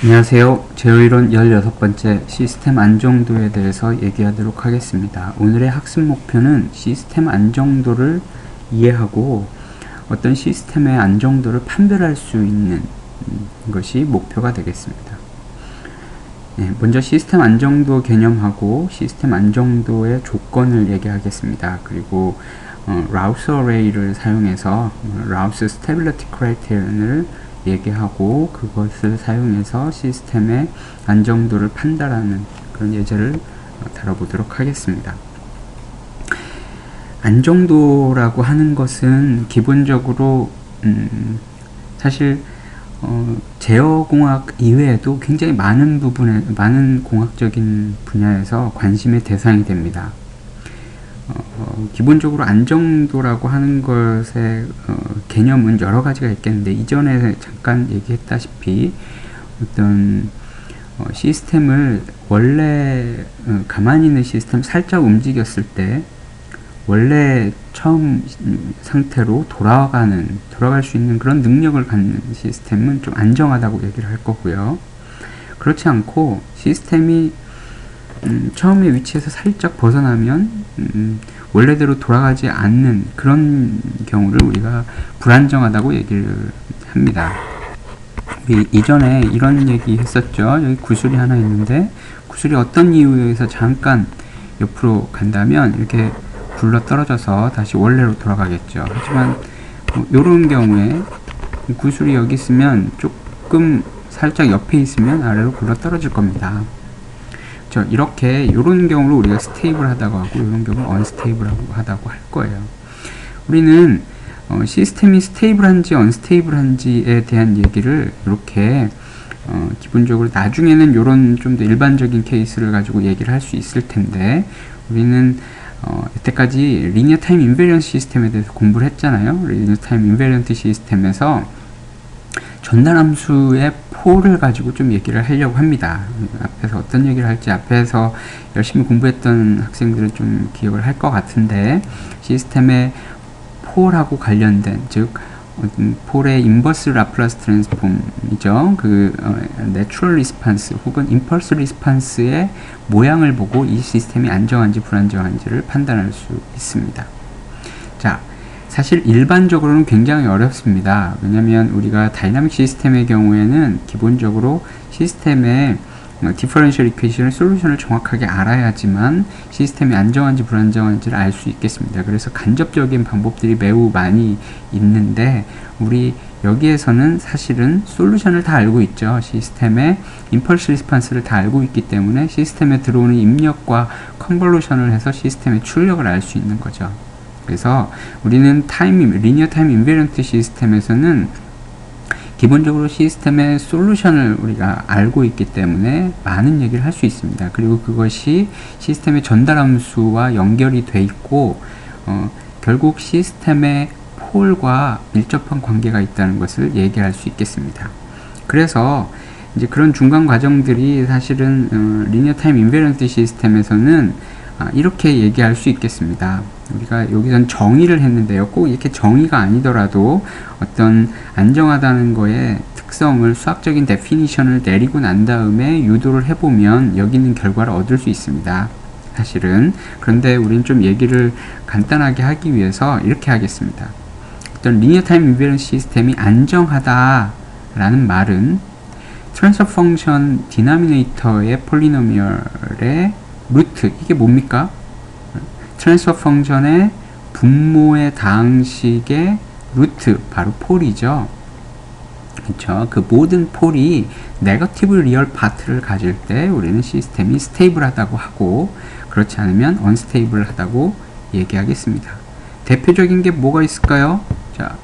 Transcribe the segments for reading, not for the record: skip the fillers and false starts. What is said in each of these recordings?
안녕하세요. 제어이론 16번째 시스템 안정도에 대해서 얘기하도록 하겠습니다. 오늘의 학습 목표는 시스템 안정도를 이해하고 어떤 시스템의 안정도를 판별할 수 있는 것이 목표가 되겠습니다. 먼저 시스템 안정도 개념하고 시스템 안정도의 조건을 얘기하겠습니다. 그리고 라우스 어레이를 사용해서 라우스 스테빌리티 크라이테리언을 얘기하고 그것을 사용해서 시스템의 안정도를 판단하는 그런 예제를 다뤄보도록 하겠습니다. 안정도라고 하는 것은 기본적으로 사실 제어공학 이외에도 굉장히 많은 공학적인 분야에서 관심의 대상이 됩니다. 기본적으로 안정도라고 하는 것의 개념은 여러 가지가 있겠는데, 이전에 잠깐 얘기했다시피 어떤 시스템을 원래 가만히 있는 시스템 살짝 움직였을 때 원래 처음 상태로 돌아갈 수 있는 그런 능력을 갖는 시스템은 좀 안정하다고 얘기를 할 거고요. 그렇지 않고 시스템이 처음의 위치에서 살짝 벗어나면 원래대로 돌아가지 않는 그런 경우를 우리가 불안정하다고 얘기를 합니다. 우리 이전에 이런 얘기 했었죠. 여기 구슬이 하나 있는데 구슬이 어떤 이유에 의해서 잠깐 옆으로 간다면 이렇게 굴러 떨어져서 다시 원래로 돌아가겠죠. 하지만 이런 경우에 구슬이 여기 있으면 조금 살짝 옆에 있으면 아래로 굴러 떨어질 겁니다. 이렇게 이런 경우를 우리가 스테이블하다고 하고 이런 경우를 언스테이블하다고 할 거예요. 우리는 시스템이 스테이블한지 언스테이블한지에 대한 얘기를 이렇게 기본적으로 나중에는 이런 좀 더 일반적인 케이스를 가지고 얘기를 할 수 있을 텐데, 우리는 이때까지 리니어 타임 인베리언트 시스템에 대해서 공부를 했잖아요. 리니어 타임 인베리언트 시스템에서 전달함수의 폴을 가지고 좀 얘기를 하려고 합니다. 앞에서 어떤 얘기를 할지 앞에서 열심히 공부했던 학생들은 좀 기억을 할 것 같은데, 시스템의 폴하고 관련된, 즉 폴의 인버스 라플라스 트랜스폼이죠. 내추럴 리스판스 혹은 임펄스 리스판스의 모양을 보고 이 시스템이 안정한지 불안정한지를 판단할 수 있습니다. 자, 사실 일반적으로는 굉장히 어렵습니다. 왜냐하면 우리가 다이나믹 시스템의 경우에는 기본적으로 시스템의 디퍼런셜 이퀘이션의 솔루션을 정확하게 알아야지만 시스템이 안정한지 불안정한지를 알 수 있겠습니다. 그래서 간접적인 방법들이 매우 많이 있는데, 우리 여기에서는 사실은 솔루션을 다 알고 있죠. 시스템의 임펄스 리스판스를 다 알고 있기 때문에 시스템에 들어오는 입력과 컨볼루션을 해서 시스템의 출력을 알 수 있는 거죠. 그래서 우리는 리니어 타임 인베리언트 시스템에서는 기본적으로 시스템의 솔루션을 우리가 알고 있기 때문에 많은 얘기를 할 수 있습니다. 그리고 그것이 시스템의 전달함수와 연결이 돼 있고 결국 시스템의 폴과 밀접한 관계가 있다는 것을 얘기할 수 있겠습니다. 그래서 이제 그런 중간 과정들이 사실은 리니어 타임 인베리언트 시스템에서는 이렇게 얘기할 수 있겠습니다. 우리가 여기선 정의를 했는데요. 꼭 이렇게 정의가 아니더라도 어떤 안정하다는 거의 특성을 수학적인 데피니션을 내리고 난 다음에 유도를 해보면 여기 있는 결과를 얻을 수 있습니다. 사실은. 그런데 우리는 좀 얘기를 간단하게 하기 위해서 이렇게 하겠습니다. 어떤 리니어 타임 인베리언트 시스템이 안정하다라는 말은 트랜스퍼 펑션 디노미네이터의 폴리노미얼의 루트, 이게 뭡니까? 트랜스퍼 펑션의 분모의 다항식의 루트, 바로 폴이죠. 그렇죠? 그 모든 폴이 네거티브 리얼 파트를 가질 때 우리는 시스템이 스테이블하다고 하고, 그렇지 않으면 언스테이블하다고 얘기하겠습니다. 대표적인 게 뭐가 있을까요? 자,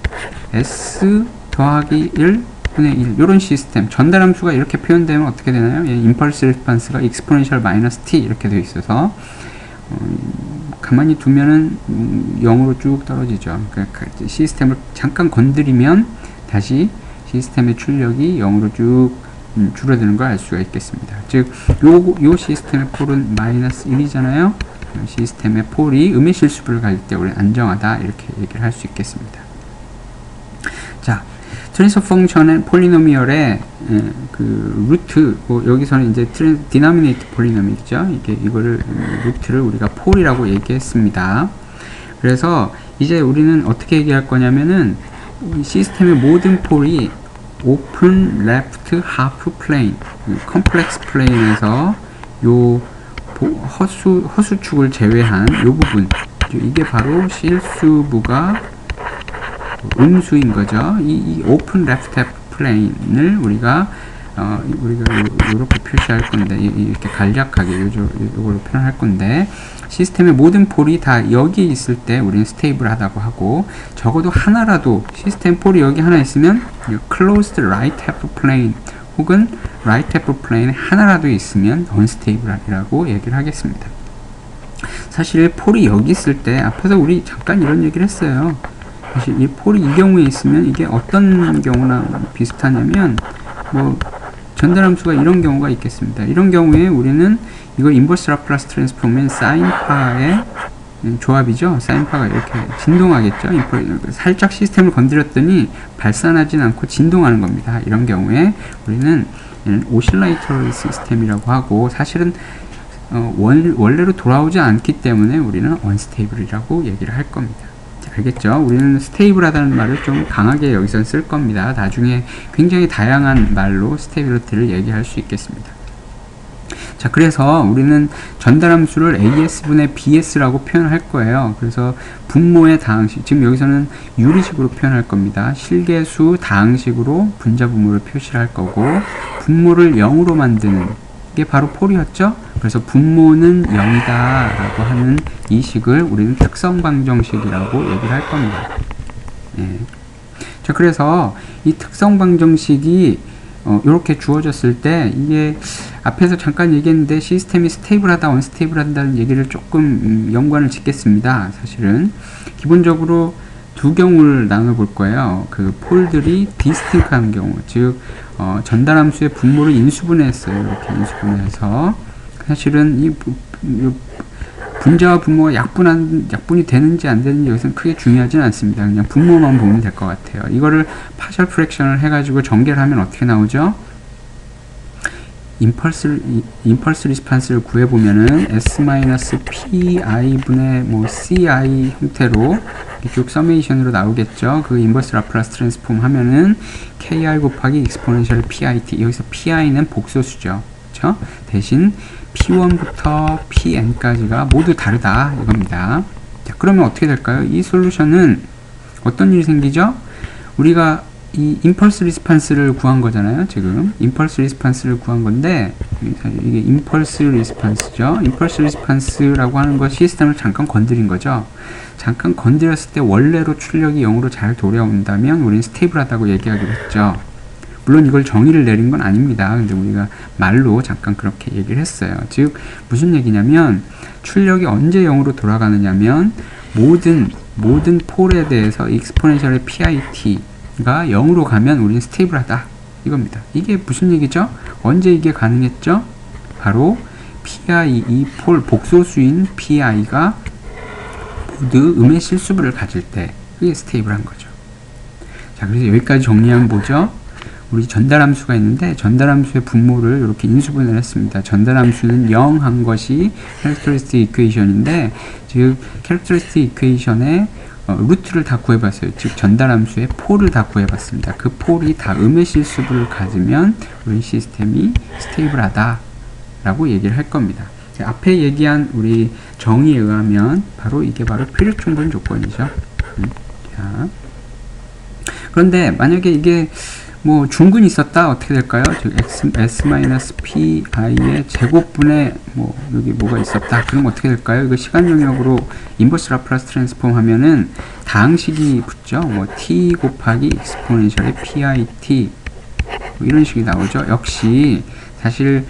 S 더하기 1 분의 1, 이런 시스템, 전달함수가 이렇게 표현되면 어떻게 되나요? 임펄스 리스판스가 exponential minus t 이렇게 되어 있어서 가만히 두면은 0으로 쭉 떨어지죠. 그러니까 시스템을 잠깐 건드리면 다시 시스템의 출력이 0으로 쭉 줄어드는 걸 알 수가 있겠습니다. 즉, 요 시스템의 폴은 마이너스 1이잖아요. 시스템의 폴이 음의 실수를 가질 때 우리는 안정하다, 이렇게 얘기를 할 수 있겠습니다. 자, 트랜스퍼 펑션의 폴리노미얼의 그 루트, 여기서는 이제 디노미네이터 폴리노미죠. 이거를 루트를 우리가 폴이라고 얘기했습니다. 그래서 이제 우리는 어떻게 얘기할 거냐면은 시스템의 모든 폴이 오픈 레프트 하프 플레인, 컴플렉스 플레인에서 요 허수축을 제외한 요 부분, 이게 바로 실수부가 음수인 거죠. 이 오픈 레프트 플레인을 우리가 이렇게 표시할 건데, 이렇게 간략하게 요걸로 표현할 건데, 시스템의 모든 폴이 다 여기 있을 때 우리는 스테이블하다고 하고, 적어도 하나라도 시스템 폴이 여기 하나 있으면 closed right half plane 혹은 right half plane 하나라도 있으면 unstable이라고 얘기를 하겠습니다. 사실 폴이 여기 있을 때 앞에서 우리 잠깐 이런 얘기를 했어요. 사실 이 폴이 이 경우에 있으면 이게 어떤 경우나 비슷하냐면, 뭐 전달함수가 이런 경우가 있겠습니다. 이런 경우에 우리는 이걸 인버스 라플라스 트랜스폼인 사인파의 조합이죠. 사인파가 이렇게 진동하겠죠. 살짝 시스템을 건드렸더니 발산하진 않고 진동하는 겁니다. 이런 경우에 우리는 오실레이터 시스템이라고 하고, 사실은 원래로 돌아오지 않기 때문에 우리는 언스테이블이라고 얘기를 할 겁니다. 알겠죠? 우리는 스테이블하다는 말을 좀 강하게 여기서 쓸 겁니다. 나중에 굉장히 다양한 말로 스테이빌리티를 얘기할 수 있겠습니다. 자, 그래서 우리는 전달함수를 AS분의 BS라고 표현할 거예요. 그래서 분모의 다항식, 지금 여기서는 유리식으로 표현할 겁니다. 실계수 다항식으로 분자 분모를 표시를 할 거고, 분모를 0으로 만드는 게 바로 폴이었죠? 그래서 분모는 0이다 라고 하는 이 식을 우리는 특성방정식이라고 얘기를 할 겁니다. 예. 자, 그래서 이 특성방정식이 이렇게 주어졌을 때, 이게 앞에서 잠깐 얘기했는데 시스템이 스테이블하다 언스테이블하다는 얘기를 조금 연관을 짓겠습니다. 사실은 기본적으로 두 경우를 나눠볼 거예요. 그 폴들이 디스팅크한 경우, 즉 전달함수의 분모를 인수분해했어요. 이렇게 인수분해해서 사실은 이 분자와 분모가 약분이 되는지 안 되는지 여기서는 크게 중요하진 않습니다. 그냥 분모만 보면 될 것 같아요. 이거를 파셜 프랙션을 해가지고 전개를 하면 어떻게 나오죠? 임펄스 리스판스를 구해보면은 S-PI 분의 CI 형태로 쭉 서메이션으로 나오겠죠. 그 인버스 라플라스 트랜스폼 하면은 KI 곱하기 익스포넨셜 PIT, 여기서 PI는 복소수죠. 그쵸? 대신 P1부터 Pn까지가 모두 다르다 이겁니다. 자, 그러면 어떻게 될까요? 이 솔루션은 어떤 일이 생기죠? 우리가 이 임펄스 리스판스를 구한 거잖아요. 지금 임펄스 리스판스를 구한 건데, 이게 임펄스 리스판스죠. 임펄스 리스판스라고 하는 것, 시스템을 잠깐 건드린 거죠. 잠깐 건드렸을 때 원래로 출력이 0으로 잘 돌아온다면 우리는 스테이블하다고 얘기하기로 했죠. 물론 이걸 정의를 내린 건 아닙니다. 근데 우리가 말로 잠깐 그렇게 얘기를 했어요. 즉 무슨 얘기냐면, 출력이 언제 0으로 돌아가느냐면 모든 폴에 대해서 익스포넨셜의 PIT가 0으로 가면 우리는 스테이블하다 이겁니다. 이게 무슨 얘기죠? 언제 이게 가능했죠? 바로 PI, 이 폴 복소수인 PI가 모두 음의 실수부를 가질 때 그게 스테이블한 거죠. 자, 그래서 여기까지 정리하면 뭐죠? 우리 전달함수가 있는데 전달함수의 분모를 이렇게 인수분해를 했습니다. 전달함수는 0 한 것이 캐릭터리스틱 이퀘이션인데, 즉 캐릭터리스틱 이퀘이션의 루트를 다 구해봤어요. 즉 전달함수의 폴을 다 구해봤습니다. 그 폴이 다 음의 실수부를 가지면 우리 시스템이 스테이블하다 라고 얘기를 할 겁니다. 앞에 얘기한 우리 정의에 의하면 바로 이게 바로 필요충분 조건이죠. 자, 그런데 만약에 이게 뭐 중근이 있었다, 어떻게 될까요? 즉 S-PI의 제곱분의 여기 뭐가 있었다, 그럼 어떻게 될까요? 이거 시간 영역으로 인버스 라플라스 트랜스폼 하면은 다항식이 붙죠. T 곱하기 익스포넨셜의 PIT 이런 식이 나오죠. 역시 사실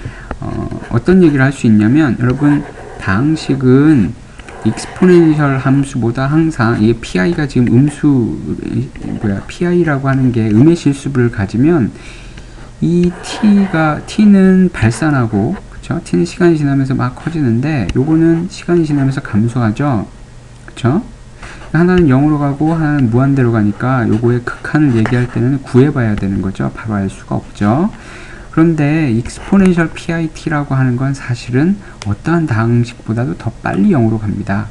어떤 얘기를 할 수 있냐면, 여러분 다항식은 익스포넨셜 함수보다 항상, 이게 PI가 지금 PI라고 하는 게 음의 실수를 가지면 이 T는 발산하고, 그쵸? T는 시간이 지나면서 막 커지는데 요거는 시간이 지나면서 감소하죠. 그쵸? 하나는 0으로 가고 하나는 무한대로 가니까 요거의 극한을 얘기할 때는 구해봐야 되는 거죠. 바로 알 수가 없죠. 그런데 exponential PIT라고 하는 건 사실은 어떠한 다항식보다도 더 빨리 0으로 갑니다.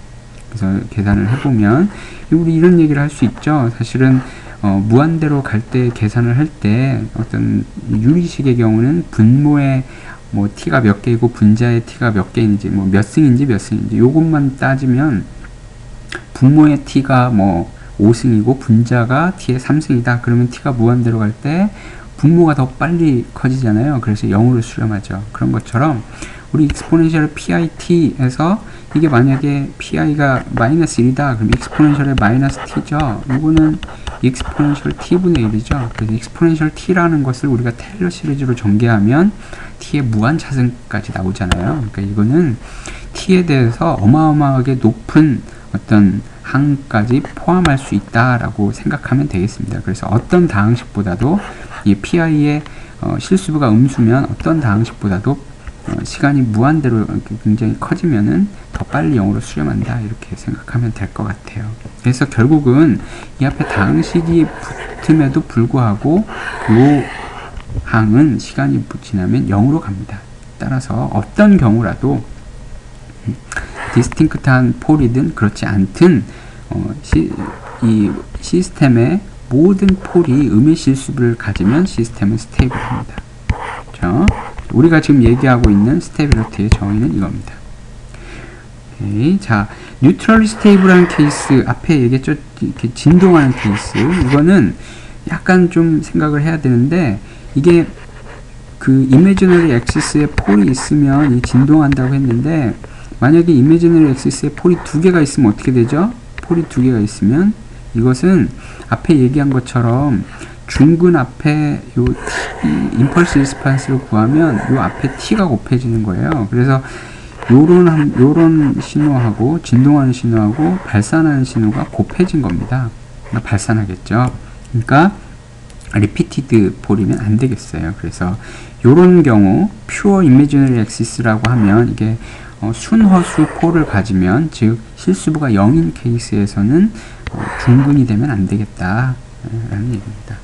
그래서 계산을 해보면 우리 이런 얘기를 할 수 있죠. 사실은 무한대로 갈 때 계산을 할 때 어떤 유리식의 경우는 분모의 뭐 t가 몇 개이고 분자의 t가 몇 개인지 뭐 몇 승인지 몇 승인지 요것만 따지면 분모의 t가 뭐 5승이고 분자가 t의 3승이다. 그러면 t가 무한대로 갈 때 분모가 더 빨리 커지잖아요. 그래서 0으로 수렴하죠. 그런 것처럼 우리 exponential PIT에서 이게 만약에 PI가 마이너스 1이다. 그럼 exponential의 마이너스 t죠. 이거는 exponential t분의 1이죠. 그래서 exponential t라는 것을 우리가 테일러 시리즈로 전개하면 t의 무한 차승까지 나오잖아요. 그러니까 이거는 t에 대해서 어마어마하게 높은 어떤 항까지 포함할 수 있다라고 생각하면 되겠습니다. 그래서 어떤 다항식보다도 이 PI의 실수부가 음수면 어떤 다항식보다도 시간이 무한대로 굉장히 커지면은 더 빨리 0으로 수렴한다 이렇게 생각하면 될 것 같아요. 그래서 결국은 이 앞에 다항식이 붙음에도 불구하고 이 항은 시간이 지나면 0으로 갑니다. 따라서 어떤 경우라도 디스팅크트한 폴이든 그렇지 않든 이 시스템의 모든 폴이 음의 실수를 가지면 시스템은 스테이블합니다. 그렇죠? 우리가 지금 얘기하고 있는 스테빌리티의 정의는 이겁니다. 오케이. 자, 뉴트럴리 스테이블한 케이스 앞에 얘기했죠. 이렇게 진동하는 케이스. 이거는 약간 좀 생각을 해야 되는데 이게 그 이미지너리 엑시스에 폴이 있으면 이 진동한다고 했는데 만약에 이미지너리 엑시스에 폴이 두 개가 있으면 어떻게 되죠? 폴이 두 개가 있으면 이것은 앞에 얘기한 것처럼 중근 앞에 요 임펄스 리스판스를 구하면 요 앞에 t가 곱해지는 거예요. 그래서 요런 신호하고 진동하는 신호하고 발산하는 신호가 곱해진 겁니다. 그러니까 발산하겠죠. 그러니까 리피티드 폴이면 안 되겠어요. 그래서 요런 경우 퓨어 이미지너리 엑시스라고 하면 이게 순허수 폴을 가지면 즉 실수부가 0인 케이스에서는 중근이 되면 안 되겠다 라는 얘기입니다.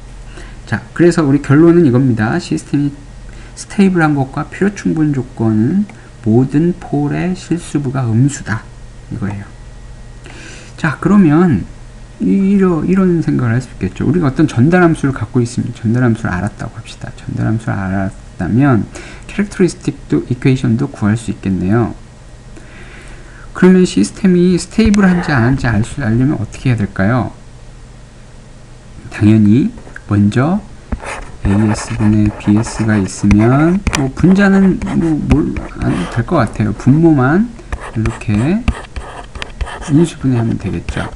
자, 그래서 우리 결론은 이겁니다. 시스템이 스테이블한 것과 필요 충분 조건은 모든 폴의 실수부가 음수다 이거예요. 자, 그러면 이런 생각을 할 수 있겠죠. 우리가 어떤 전달함수를 갖고 있으면 전달함수를 알았다고 합시다. 전달함수를 알았다면 캐릭터리스틱도 이퀘이션도 구할 수 있겠네요. 그러면 시스템이 스테이블한지 안한지 알려면 어떻게 해야 될까요? 당연히 먼저 AS분의 BS가 있으면 뭐 분자는 안 해도 될 것 같아요. 분모만 이렇게 인수분해하면 되겠죠.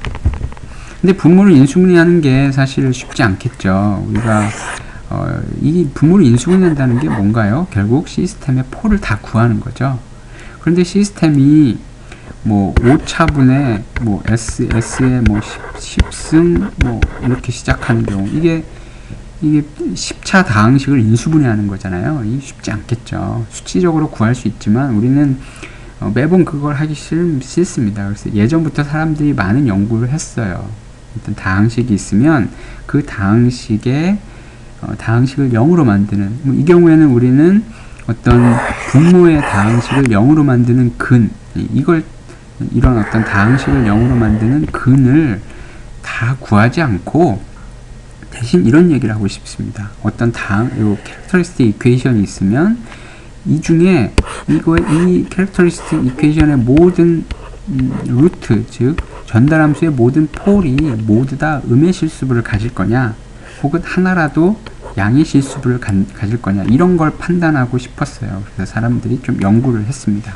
근데 분모를 인수분해하는 게 사실 쉽지 않겠죠. 우리가 이 분모를 인수분해한다는 게 뭔가요? 결국 시스템의 폴을 다 구하는 거죠. 그런데 시스템이 뭐 5차분의 뭐 S의 뭐 10승 뭐 이렇게 시작하는 경우 이게 10차 다항식을 인수분해하는 거잖아요. 이게 쉽지 않겠죠. 수치적으로 구할 수 있지만 우리는 매번 그걸 하기 싫습니다. 그래서 예전부터 사람들이 많은 연구를 했어요. 일단 다항식이 있으면 그 다항식을 0으로 만드는 이 경우에는 우리는 어떤 분모의 다항식을 0으로 만드는 근 이런 어떤 다항식을 0으로 만드는 근을 다 구하지 않고 대신 이런 얘기를 하고 싶습니다. 어떤 요 캐릭터리스틱 이퀘이션이 있으면 이 중에 이 캐릭터리스틱 이퀘이션의 모든 루트, 즉 전달함수의 모든 폴이 모두 다 음의 실수부를 가질 거냐 혹은 하나라도 양의 실수부를 가질 거냐 이런 걸 판단하고 싶었어요. 그래서 사람들이 좀 연구를 했습니다.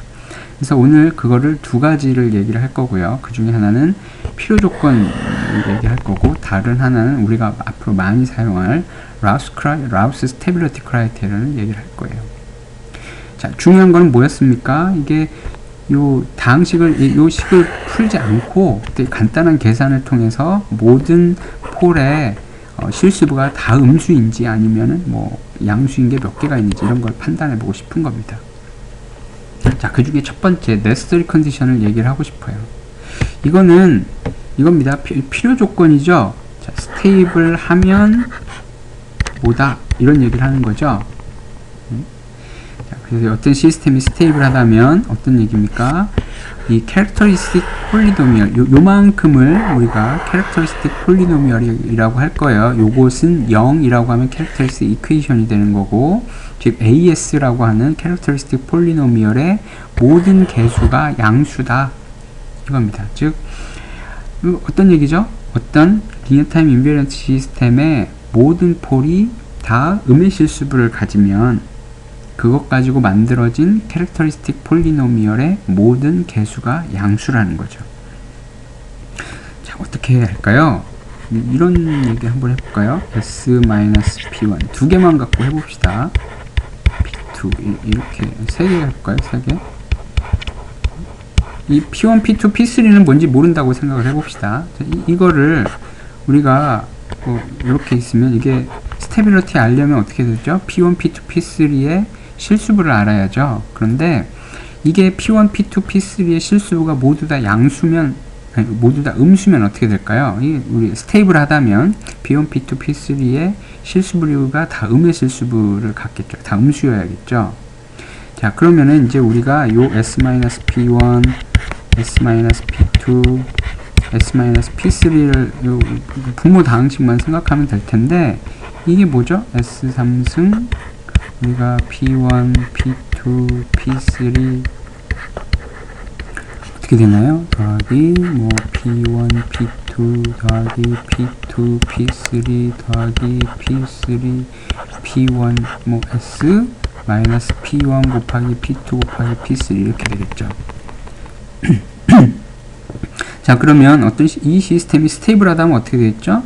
그래서 오늘 그거를 두 가지를 얘기를 할 거고요. 그 중에 하나는 필요 조건을 얘기할 거고 다른 하나는 우리가 앞으로 많이 사용할 라우스 스테빌리티 크라이테리아를 얘기를 할 거예요. 자, 중요한 건 뭐였습니까? 이게 요 식을 풀지 않고 간단한 계산을 통해서 모든 폴의 실수부가 다 음수인지 아니면은 뭐 양수인 게 몇 개가 있는지 이런 걸 판단해 보고 싶은 겁니다. 자, 그 중에 첫 번째 necessary condition을 얘기를 하고 싶어요. 이거는 이겁니다. 필요 조건이죠. 자, 스테이블 하면 뭐다? 이런 얘기를 하는 거죠. 자, 그래서 어떤 시스템이 스테이블 하다면 어떤 얘기입니까? 이 characteristic polynomial, 요만큼을 우리가 characteristic polynomial이라고 할 거예요. 요것은 0이라고 하면 characteristic equation이 되는 거고, 즉 AS라고 하는 characteristic polynomial의 모든 개수가 양수다. 이겁니다. 즉 어떤 얘기죠? 어떤 linear time invariant 시스템의 모든 폴이 다 음의 실수부를 가지면 그것 가지고 만들어진 캐릭터리스틱 폴리노미얼의 모든 개수가 양수라는 거죠. 자, 어떻게 할까요? 이런 얘기 한번 해볼까요? S-P1 두 개만 갖고 해봅시다. P2 이렇게 세 개 해볼까요? 세 개. 이 P1, P2, P3는 뭔지 모른다고 생각을 해봅시다. 자, 이거를 우리가 이렇게 있으면 이게 스테빌리티 알려면 어떻게 되죠? P1, P2, P3의 실수부를 알아야죠. 그런데 이게 P1, P2, P3의 실수부가 모두 다 양수면, 아니, 모두 다 음수면 어떻게 될까요? 우리 스테이블 하다면 P1, P2, P3의 실수부가 다 음의 실수부를 갖겠죠. 다 음수여야겠죠. 자, 그러면은 이제 우리가 요 S-P1, S-P2, S-P3를 요 분모 다항식만 생각하면 될 텐데, 이게 뭐죠? S3승 우리가 P1, P2, P3 어떻게 되나요? 더하기 뭐 P1, P2 더하기 P2, P3 더하기 P3, P1 뭐 S 마이너스 P1 곱하기 P2 곱하기 P3 이렇게 되겠죠. 자, 그러면 이 시스템이 스테이블하다면 어떻게 되겠죠?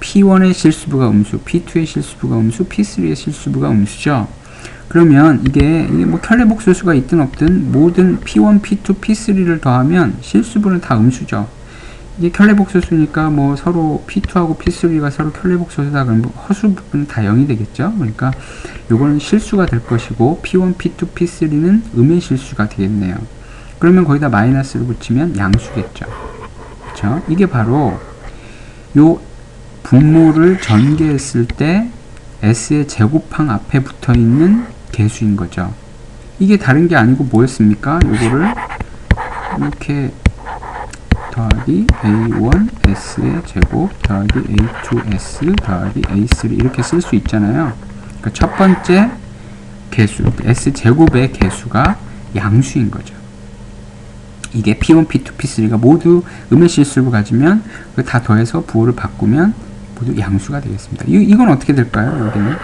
P1의 실수부가 음수, P2의 실수부가 음수, P3의 실수부가 음수죠. 그러면 이게 뭐 켤레복소수가 있든 없든 모든 P1, P2, P3를 더하면 실수부는 다 음수죠. 이게 켤레복소수니까 뭐 서로 P2하고 P3가 서로 켤레복소수다 그러면 허수 부분은 다 0이 되겠죠. 그러니까 요거는 실수가 될 것이고 P1, P2, P3는 음의 실수가 되겠네요. 그러면 거기다 마이너스를 붙이면 양수겠죠. 그렇죠? 이게 바로 요 분모를 전개했을 때 S의 제곱항 앞에 붙어 있는 개수인 거죠. 이게 다른 게 아니고 뭐였습니까? 요거를 이렇게 더하기 A1 S의 제곱 더하기 A2 S 더하기 A3 이렇게 쓸 수 있잖아요. 그러니까 첫 번째 개수 S 제곱의 개수가 양수인 거죠. 이게 P1, P2, P3가 모두 음의 실수를 가지면 다 더해서 부호를 바꾸면 모두 양수가 되겠습니다. 이건 어떻게 될까요? 여기는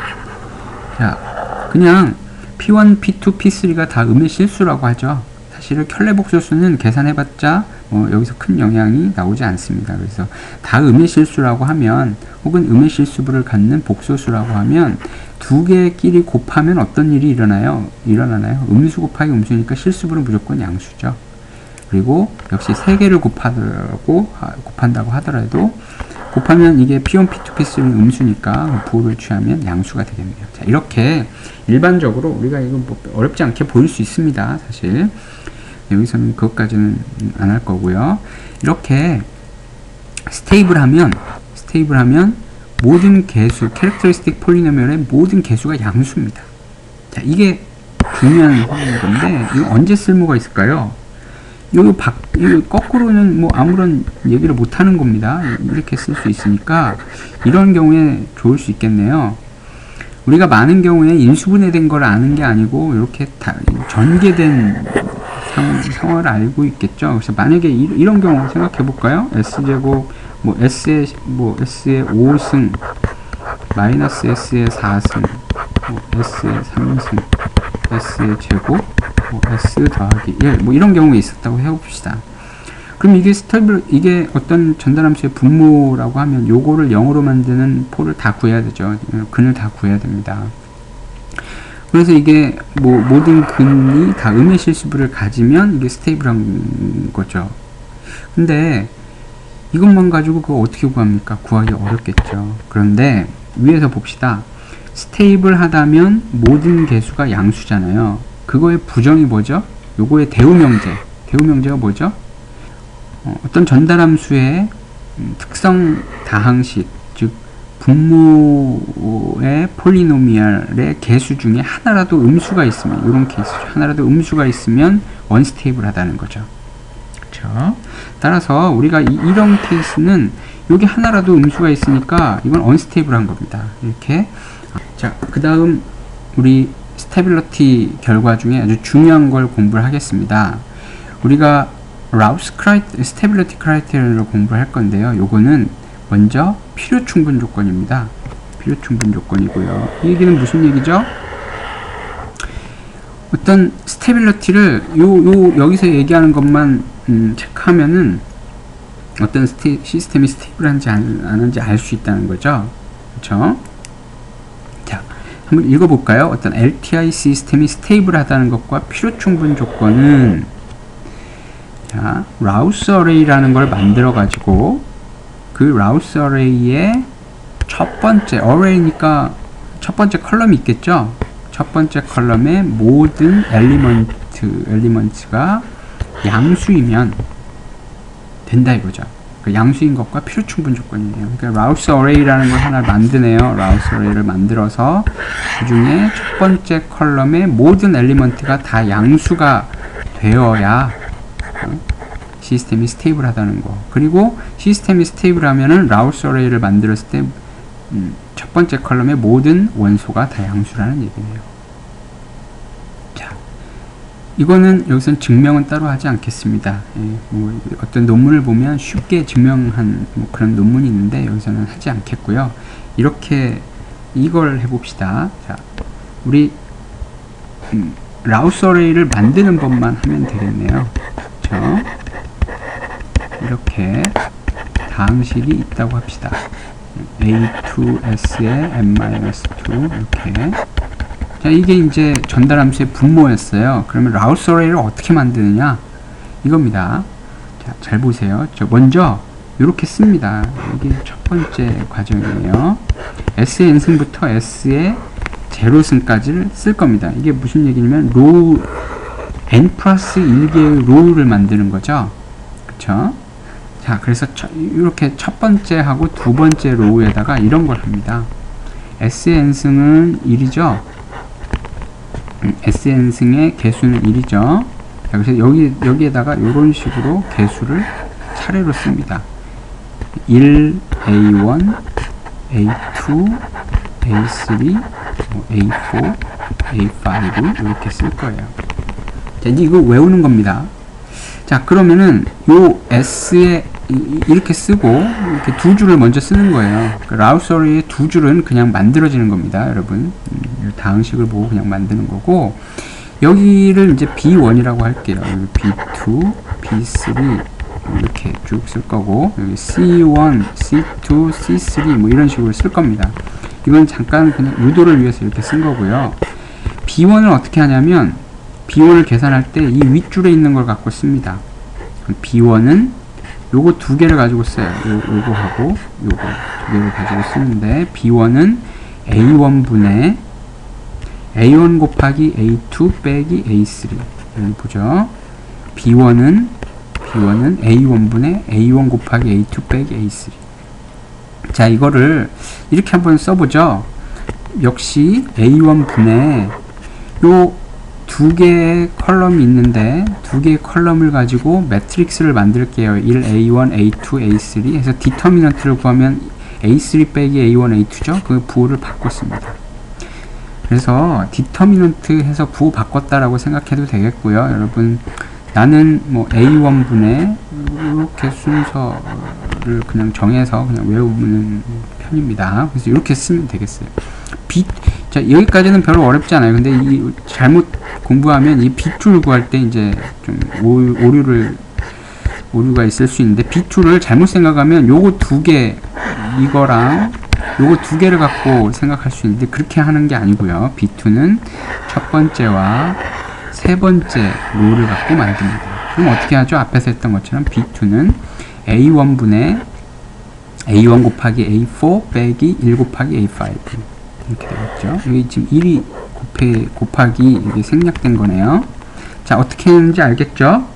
자, 그냥 P1, P2, P3가 다 음의 실수라고 하죠. 사실은 켤레복소수는 계산해봤자 여기서 큰 영향이 나오지 않습니다. 그래서 다 음의 실수라고 하면 혹은 음의 실수부를 갖는 복소수라고 하면 두 개끼리 곱하면 어떤 일이 일어나나요? 음수 곱하기 음수니까 실수부는 무조건 양수죠. 그리고 역시 세 개를 곱한다고 하더라도 곱하면 이게 P1, P2, P3는 음수니까 부호를 취하면 양수가 되겠네요. 자, 이렇게 일반적으로 우리가 이거 뭐 어렵지 않게 보일 수 있습니다. 사실 여기서는 그것까지는 안 할 거고요. 이렇게 스테이블하면 모든 개수, 캐릭터리스틱 폴리노미얼의 모든 개수가 양수입니다. 자, 이게 중요한 건데 이거 언제 쓸모가 있을까요? 이거 거꾸로는 뭐 아무런 얘기를 못 하는 겁니다. 이렇게 쓸 수 있으니까 이런 경우에 좋을 수 있겠네요. 우리가 많은 경우에 인수분해된 걸 아는 게 아니고 이렇게 다 전개된 상황을 알고 있겠죠. 그래서 만약에 이런 경우 생각해 볼까요? S제곱 S의 5승 마이너스 S의 4승 S의 3승 S의 제곱 S 더하기 1 이런 경우가 있었다고 해봅시다. 그럼 이게 어떤 전달함수의 분모라고 하면 요거를 0으로 만드는 폴을 다 구해야 되죠. 근을 다 구해야 됩니다. 그래서 이게 모든 근이 다 음의 실수부를 가지면 이게 스테이블한 거죠. 근데 이것만 가지고 그거 어떻게 구합니까? 구하기 어렵겠죠. 그런데 위에서 봅시다. 스테이블 하다면 모든 개수가 양수잖아요. 그거의 부정이 뭐죠? 요거의 대우명제가 뭐죠? 어떤 전달함수의 특성 다항식, 즉 분모의 폴리노미얼의 개수 중에 하나라도 음수가 있으면, 이런 케이스죠. 하나라도 음수가 있으면 언스테이블하다는 거죠. 그렇죠? 따라서 우리가 이런 케이스는 여기 하나라도 음수가 있으니까 이건 언스테이블한 겁니다. 이렇게. 자, 그 다음 우리 스테빌리티 결과 중에 아주 중요한 걸 공부를 하겠습니다. 우리가 라우스 스테빌리티 크라이테리언을 공부를 할 건데요. 요거는 먼저 필요 충분 조건입니다. 필요 충분 조건이고요. 이 얘기는 무슨 얘기죠? 어떤 스테빌리티를 여기서 얘기하는 것만 체크하면은 어떤 시스템이 스테이블한지 안 하는지 알 수 있다는 거죠. 그렇죠? 자, 한번 읽어볼까요? 어떤 LTI 시스템이 스테이블하다는 것과 필요 충분 조건은, 자, 라우스 어레이라는 걸 만들어 가지고 그 라우스 어레이의 첫 번째 어레이니까 첫 번째 컬럼이 있겠죠. 첫 번째 컬럼의 모든 엘리먼트가 양수이면 된다 이거죠. 그 양수인 것과 필요 충분 조건이에요. 그러니까 라우스 어레이라는 걸 하나 만드네요. 라우스 어레이를 만들어서 그 중에 첫 번째 컬럼의 모든 엘리먼트가 다 양수가 되어야 시스템이 스테이블하다는 거. 그리고 시스템이 스테이블하면은 라우스 어레이를 만들었을 때 첫 번째 컬럼의 모든 원소가 다 양수라는 얘기네요. 자, 이거는 여기서는 증명은 따로 하지 않겠습니다. 예, 뭐 어떤 논문을 보면 쉽게 증명한 뭐 그런 논문이 있는데 여기서는 하지 않겠고요. 이렇게 이걸 해봅시다. 자, 우리 라우스 어레이를 만드는 법만 하면 되겠네요. 그렇죠? 이렇게 다항식이 있다고 합시다. A2S에 n-2 이렇게. 자, 이게 이제 전달함수의 분모였어요. 그러면 라우스 어레이를 어떻게 만드느냐? 이겁니다. 자, 잘 보세요. 저 먼저 이렇게 씁니다. 이게 첫 번째 과정이에요. S의 n승부터 S의 제로승까지를 쓸 겁니다. 이게 무슨 얘기냐면 로우 n 플러스 1개의 로우를 만드는 거죠. 그쵸? 자, 그래서 이렇게 첫 번째 하고 두 번째 로우에다가 이런 걸 합니다. S의 n승은 1이죠. S의 n승의 개수는 1이죠. 자, 그래서 여기에다가 이런 식으로 개수를 차례로 씁니다. 1, A1, A2, A3, A4, A5 이렇게 쓸 거예요. 자, 이제 이거 외우는 겁니다. 자, 그러면은 요 S에 이렇게 쓰고 이렇게 두 줄을 먼저 쓰는 거예요. 그 라우스 어레이의 두 줄은 그냥 만들어지는 겁니다, 여러분. 다항식을 보고 그냥 만드는 거고, 여기를 이제 B1이라고 할게요. 여기 B2, B3 이렇게 쭉 쓸 거고, 여기 C1, C2, C3 뭐 이런 식으로 쓸 겁니다. 이건 잠깐 그냥 유도를 위해서 이렇게 쓴 거고요. B1을 어떻게 하냐면 B1을 계산할 때 이 윗줄에 있는 걸 갖고 씁니다. B1은 요거 두 개를 가지고 써요. 요거하고 요거 두 개를 가지고 쓰는데, B1은 A1분의 A1 곱하기 A2 빼기 A3 여기 보죠. B1은 A1분의 A1 곱하기 A2 빼기 A3. 자, 이거를 이렇게 한번 써보죠. 역시 A1분의 요 두 개의 컬럼이 있는데 두 개의 컬럼을 가지고 매트릭스를 만들게요. 1, A1, A2, A3 해서 디터미넌트를 구하면 A3 빼기 A1, A2죠. 그 부호를 바꿨습니다. 그래서 디터미넌트 해서 부호 바꿨다라고 생각해도 되겠고요. 여러분, 나는 뭐 A1분의 이렇게 순서를 그냥 정해서 그냥 외우는 편입니다. 그래서 이렇게 쓰면 되겠어요. 자, 여기까지는 별로 어렵지 않아요. 근데 이 잘못 공부하면 이 B툴을 구할 때 이제 좀 오류가 있을 수 있는데, B툴을 잘못 생각하면 요거 두 개, 이거랑 요거 두 개를 갖고 생각할 수 있는데 그렇게 하는 게 아니고요. B2는 첫 번째와 세 번째 로를 갖고 만듭니다. 그럼 어떻게 하죠? 앞에서 했던 것처럼 B2는 A1분의 A1 곱하기 A4 빼기 1 곱하기 A5 이렇게 되겠죠. 여기 지금 1이 곱하기 이게 생략된 거네요. 자, 어떻게 했는지 알겠죠?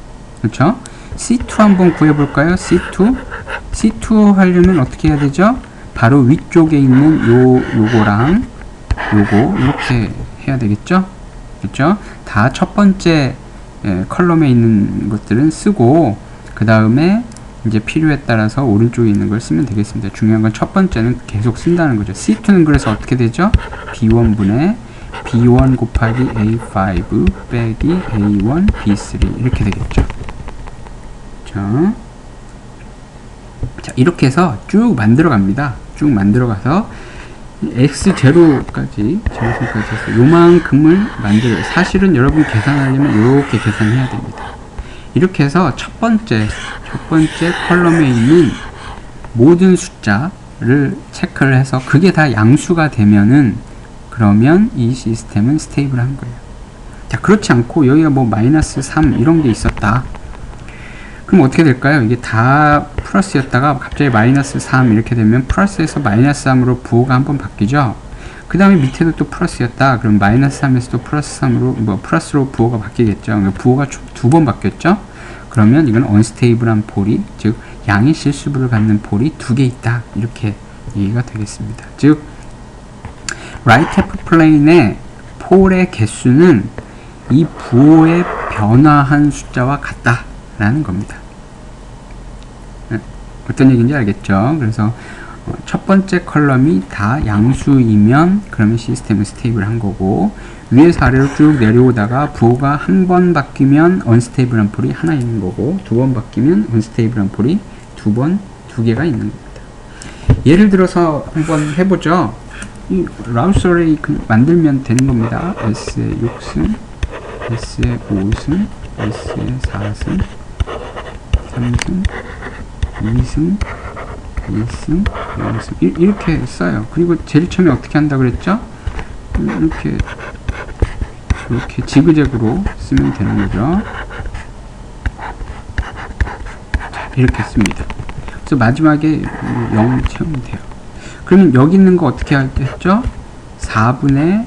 그렇죠? C2 한번 구해볼까요? C2 하려면 어떻게 해야 되죠? 바로 위쪽에 있는 요거랑 요거 이렇게 해야 되겠죠? 그렇죠? 다 첫 번째 컬럼에 있는 것들은 쓰고 그 다음에 이제 필요에 따라서 오른쪽에 있는 걸 쓰면 되겠습니다. 중요한 건 첫 번째는 계속 쓴다는 거죠. C2는 그래서 어떻게 되죠? B1분의 B1 곱하기 A5 빼기 A1 B3 이렇게 되겠죠. 자, 이렇게 해서 쭉 만들어 갑니다. 쭉 만들어 가서 x0까지 제곱선까지 해서 요만큼을 만들어요. 사실은 여러분 계산하려면 이렇게 계산해야 됩니다. 이렇게 해서 첫 번째 컬럼에 있는 모든 숫자를 체크를 해서 그게 다 양수가 되면은 그러면 이 시스템은 스테이블한 거예요. 자, 그렇지 않고 여기가 뭐 마이너스 3 이런 게 있었다. 그럼 어떻게 될까요? 이게 다 플러스였다가 갑자기 마이너스 3 이렇게 되면 플러스에서 마이너스 3으로 부호가 한번 바뀌죠. 그 다음에 밑에도 또 플러스였다. 그럼 마이너스 3에서 또 플러스 3으로 플러스로 부호가 바뀌겠죠. 그러니까 부호가 두 번 바뀌었죠. 그러면 이건 언스테이블한 폴이, 즉 양의 실수부를 갖는 폴이 두 개 있다. 이렇게 얘기가 되겠습니다. 즉 라이트 해프 플레인의 폴의 개수는 이 부호의 변화한 숫자와 같다라는 겁니다. 어떤 얘기인지 알겠죠? 그래서 첫 번째 컬럼이 다 양수이면 그러면 시스템은 스테이블한 거고, 위에서 아래로 쭉 내려오다가 부호가 한 번 바뀌면 언스테이블한 폴이 하나 있는 거고, 두 번 바뀌면 언스테이블한 폴이 두 개가 있는 겁니다. 예를 들어서 한번 해보죠. 이 라우스 어레이 만들면 되는 겁니다. S의 6승, S의 5승, S의 4승, 3승, 2승, 1승, 0승 이렇게 써요. 그리고 제일 처음에 어떻게 한다 그랬죠? 이렇게 지그재그로 쓰면 되는 거죠. 자, 이렇게 씁니다. 그래서 마지막에 0 채우면 돼요. 그러면 여기 있는 거 어떻게 했죠? 4분의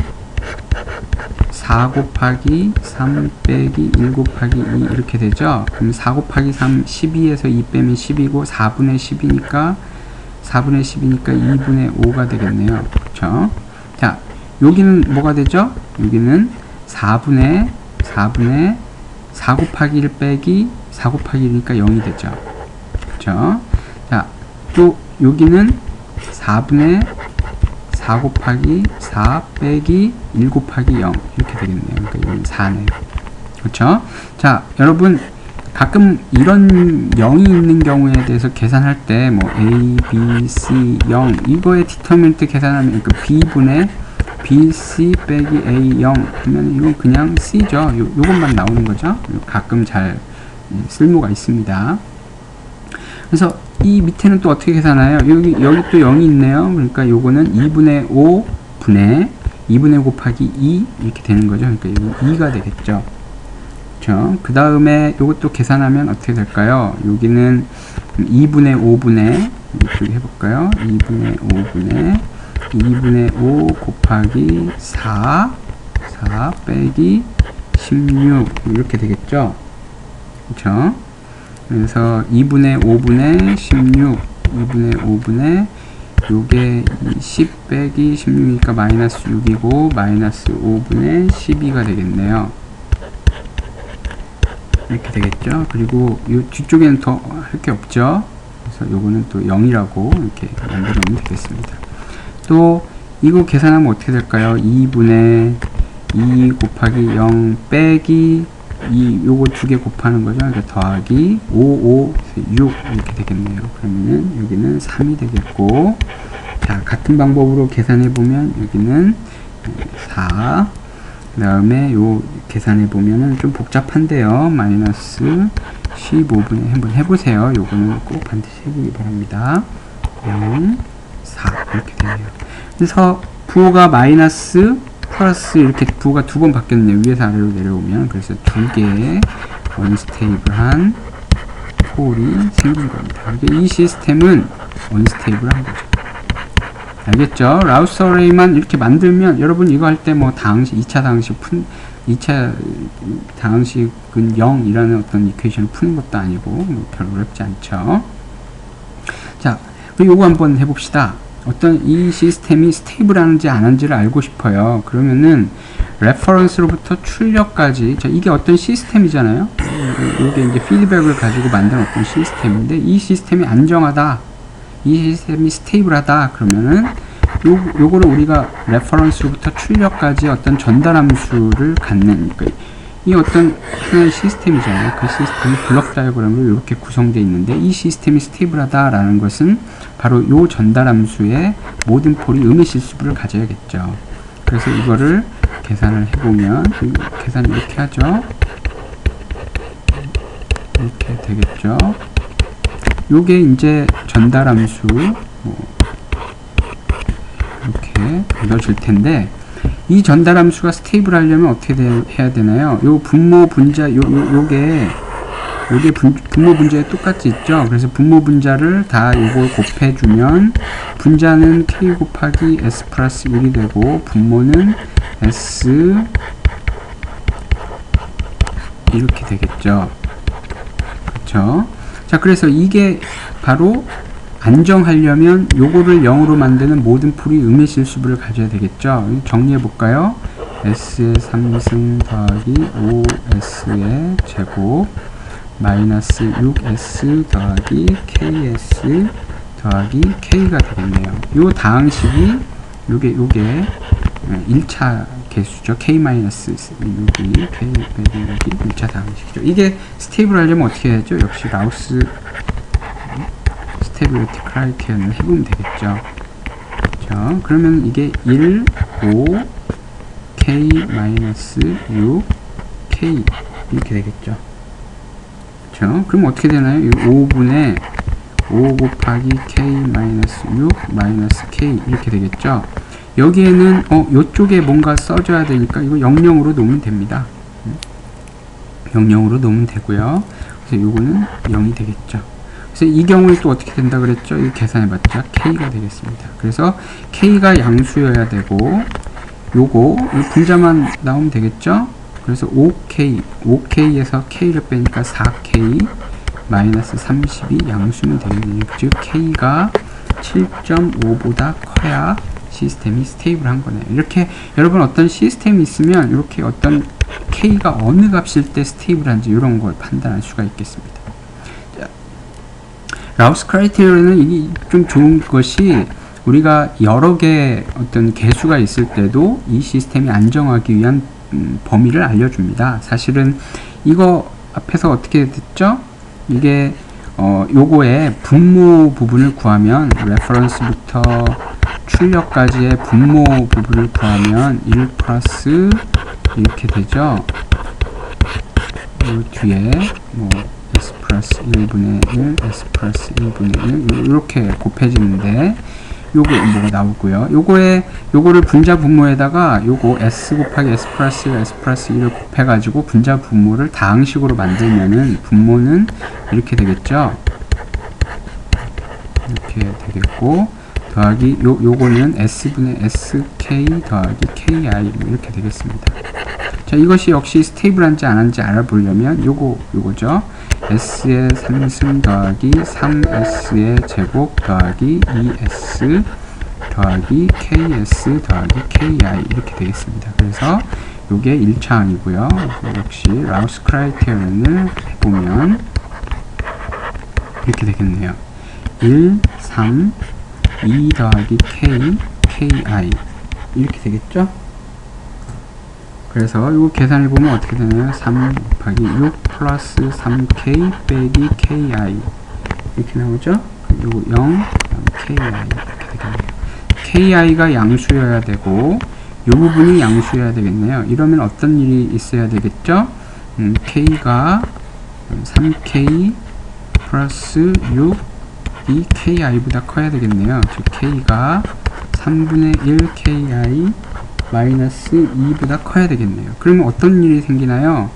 4 곱하기 3 빼기 1 곱하기 2 이렇게 되죠. 그럼 4 곱하기 3 12에서 2 빼면 10이고 4분의 10이니까 2분의 5가 되겠네요. 그렇죠? 자, 여기는 뭐가 되죠? 여기는 4분의 4 곱하기 1 빼기 4 곱하기 1이니까 0이 되죠. 그렇죠? 자, 또 여기는 4분의 4 곱하기 4 빼기 1 곱하기 0 이렇게 되겠네요. 그러니까 이건 4네요. 그렇죠? 자, 여러분 가끔 이런 0이 있는 경우에 대해서 계산할 때 뭐 A, B, C, 0 이거의 디터미넌트 계산하면 그 B분의 B, C 빼기 A, 0 하면 이건 그냥 C죠. 요것만 나오는 거죠. 가끔 잘 쓸모가 있습니다. 그래서 이 밑에는 또 어떻게 계산해요? 여기 또 0이 있네요. 그러니까 요거는 2분의 5 분의 2분의 곱하기 2 이렇게 되는 거죠. 그러니까 이거 2가 되겠죠. 그렇죠? 그 다음에 요것도 계산하면 어떻게 될까요? 여기는 2분의 5분의 이렇게 해볼까요? 2분의 5 곱하기 4 빼기 16 이렇게 되겠죠. 그렇죠? 그래서 2분의 5분의 16 2분의 5분의 요게 10 빼기 16이니까 마이너스 6이고 마이너스 5분의 12가 되겠네요. 이렇게 되겠죠. 그리고 이 뒤쪽에는 더 할 게 없죠. 그래서 요거는 또 0이라고 이렇게 만들어 놓으면 되겠습니다. 또 이거 계산하면 어떻게 될까요? 2분의 2 곱하기 0 빼기 요거 두 개 곱하는 거죠. 그러니까 더하기 5, 6 이렇게 되겠네요. 그러면은 여기는 3이 되겠고, 자, 같은 방법으로 계산해 보면 여기는 4, 그 다음에 요 계산해 보면은 좀 복잡한데요. 마이너스 15분의 한번 해보세요. 요거는 꼭 반드시 해보기 바랍니다. 0, 4 이렇게 되네요. 그래서 부호가 마이너스 플러스 이렇게 부호가 두 번 바뀌었네요. 위에서 아래로 내려오면. 그래서 두 개의 언스테이블한 폴이 생긴 겁니다. 이 시스템은 언스테이블한 거죠. 알겠죠? 라우스 어레이만 이렇게 만들면 여러분 이거 할 때 뭐 당식 2차 당식 2차 다항식은 0이라는 어떤 이퀘이션을 푸는 것도 아니고 뭐 별로 어렵지 않죠. 자, 그리고 요거 한번 해봅시다. 어떤 이 시스템이 스테이블하는지 안 하는지를 알고 싶어요. 그러면은 레퍼런스로부터 출력까지, 자, 이게 어떤 시스템이잖아요. 이게 이제 피드백을 가지고 만든 어떤 시스템인데, 이 시스템이 안정하다, 이 시스템이 스테이블하다 그러면은 요거를 우리가 레퍼런스로부터 출력까지 어떤 전달함수를 갖는, 그러니까 이 어떤 하나의 시스템이잖아요. 그 시스템이 블록 다이어그램으로 이렇게 구성되어 있는데, 이 시스템이 스테이블하다라는 것은 바로 요 전달함수의 모든 폴이 음의 실수를 가져야겠죠. 그래서 이거를 계산을 해보면, 계산 이렇게 하죠. 이렇게 되겠죠. 요게 이제 전달함수, 이렇게 넣어줄 텐데, 이 전달함수가 스테이블 하려면 어떻게 해야 되나요? 요 분모 분자, 요게 분모 분자에 똑같이 있죠? 그래서 분모 분자를 다 요걸 곱해주면, 분자는 k 곱하기 s 플러스 1이 되고, 분모는 s 이렇게 되겠죠. 그렇죠? 자, 그래서 이게 바로 안정하려면 요거를 0으로 만드는 모든 풀이 음의 실수를 가져야 되겠죠. 정리해 볼까요? s의 3승 더하기 5s의 제곱 마이너스 6s 더하기 ks 더하기 k가 되겠네요. 요 다항식이 요게 1차 개수죠. k-6이 k 빼기 6이 1차 다항식이죠. 이게 스테이블 하려면 어떻게 해야죠? 역시 라우스 스테빌리티 크라이테리언을 해보면 되겠죠. 그렇죠? 그러면 이게 1, 5, k-6, k 이렇게 되겠죠. 그렇죠? 그럼 어떻게 되나요? 이 5분의 5 곱하기 k-6 마이너스 k 이렇게 되겠죠. 여기에는 요쪽에 뭔가 써줘야 되니까 이거 00으로 놓으면 됩니다. 00으로 놓으면 되고요. 그래서 요거는 0이 되겠죠. 그래서 이 경우에 또 어떻게 된다 그랬죠? 이거 계산해봤자 k가 되겠습니다. 그래서 k가 양수여야 되고, 요거 분자만 나오면 되겠죠? 그래서 5k에서 k를 빼니까 4k 마이너스 30이 양수면 되겠네요. 즉 k가 7.5보다 커야 시스템이 스테이블한 거네요. 이렇게 여러분 어떤 시스템이 있으면 이렇게 어떤 k가 어느 값일 때 스테이블한지 이런 걸 판단할 수가 있겠습니다. 라우스 크라이테리언은 이게 좀 좋은 것이, 우리가 여러 개의 어떤 개수가 있을 때도 이 시스템이 안정하기 위한 범위를 알려줍니다. 사실은 이거 앞에서 어떻게 됐죠? 이게 요거의 분모 부분을 구하면, 레퍼런스부터 출력까지의 분모 부분을 구하면 1 플러스 이렇게 되죠. 요 뒤에 s 플러스 1분의 1, s 플러스 1분의 1 이렇게 곱해지는데, 요거 뭐가 나오고요. 요거를 분자 분모에다가 요거 s 곱하기 s 플러스 1, s 플러스 1을 곱해가지고 분자 분모를 다항식으로 만들면은 분모는 이렇게 되겠죠. 이렇게 되겠고, 더하기 요거는 s분의 sk 더하기 ki 이렇게 되겠습니다. 자, 이것이 역시 스테이블한지 안 한지 알아보려면 요거죠. s의 3승 더하기 3s의 제곱 더하기 2s 더하기 ks 더하기 ki 이렇게 되겠습니다. 그래서 요게 1차항이고요. 역시 라우스 크라이테리언을 해보면 이렇게 되겠네요. 1, 3, 2 더하기 k, ki 이렇게 되겠죠? 그래서 이거 계산해보면 어떻게 되나요? 3 곱하기 6 플러스 3k 빼기 ki 이렇게 나오죠? 요거 0, ki 이렇게 되겠네요. ki가 양수여야 되고 요 부분이 양수여야 되겠네요. 이러면 어떤 일이 있어야 되겠죠? k가 3k 플러스 6이 ki보다 커야 되겠네요. 즉 k가 3분의 1 ki 마이너스 2보다 커야 되겠네요. 그러면 어떤 일이 생기나요?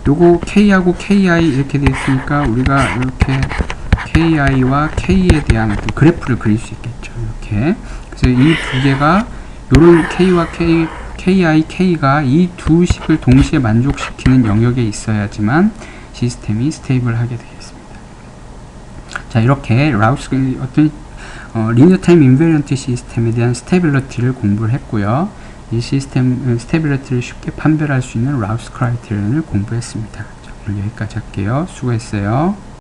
요거 k하고 ki 이렇게 되어 있으니까 우리가 이렇게 ki와 k에 대한 어떤 그래프를 그릴 수 있겠죠. 이렇게. 그래서 이 두 개가 요런 k와 KI, K가 이 두 식을 동시에 만족시키는 영역에 있어야지만 시스템이 스테이블하게 되겠습니다. 자, 이렇게 라우스 어떤 리니어 타임 인베리언트 시스템에 대한 스테빌리티를 공부를 했고요. 이 시스템 스테빌리티를 쉽게 판별할 수 있는 라우스 크라이테리언을 공부했습니다. 자, 오늘 여기까지 할게요. 수고했어요.